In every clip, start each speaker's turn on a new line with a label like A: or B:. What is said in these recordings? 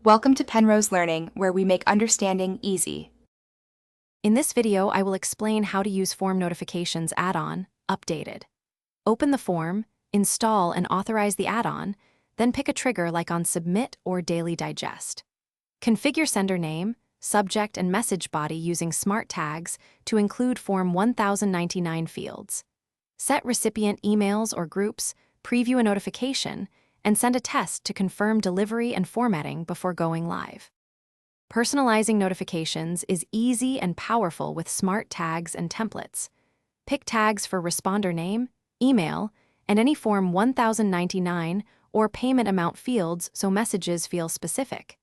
A: Welcome to Penrose Learning, where we make understanding easy.
B: In this video, I will explain how to use Form Notifications add-on, updated. Open the form, install and authorize the add-on, then pick a trigger like on Submit or Daily Digest. Configure sender name, subject and message body using smart tags to include Form 1099 fields. Set recipient emails or groups, preview a notification, and send a test to confirm delivery and formatting before going live. Personalizing notifications is easy and powerful with smart tags and templates. Pick tags for responder name, email, and any Form 1099 or payment amount fields so messages feel specific.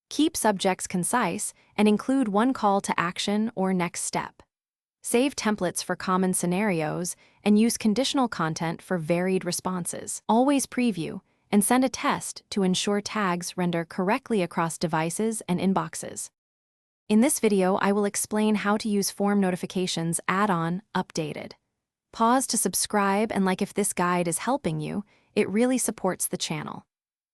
B: Keep subjects concise and include one call to action or next step. Save templates for common scenarios and use conditional content for varied responses. Always preview and send a test to ensure tags render correctly across devices and inboxes. In this video, I will explain how to use Form Notifications add-on updated. Pause to subscribe and like if this guide is helping you, it really supports the channel.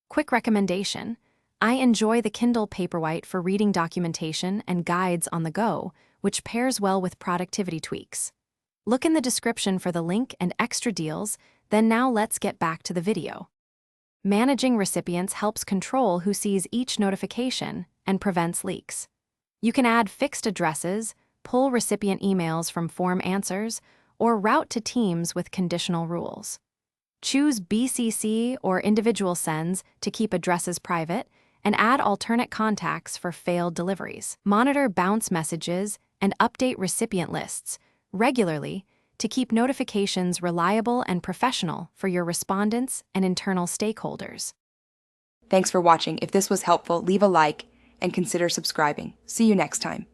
B: Quick recommendation: I enjoy the Kindle Paperwhite for reading documentation and guides on the go, which pairs well with productivity tweaks. Look in the description for the link and extra deals, then now let's get back to the video. Managing recipients helps control who sees each notification and prevents leaks. You can add fixed addresses, pull recipient emails from form answers, or route to teams with conditional rules. Choose BCC or individual sends to keep addresses private, and add alternate contacts for failed deliveries. Monitor bounce messages and update recipient lists regularly to keep notifications reliable and professional for your respondents and internal stakeholders.
A: Thanks for watching. If this was helpful, leave a like and consider subscribing. See you next time.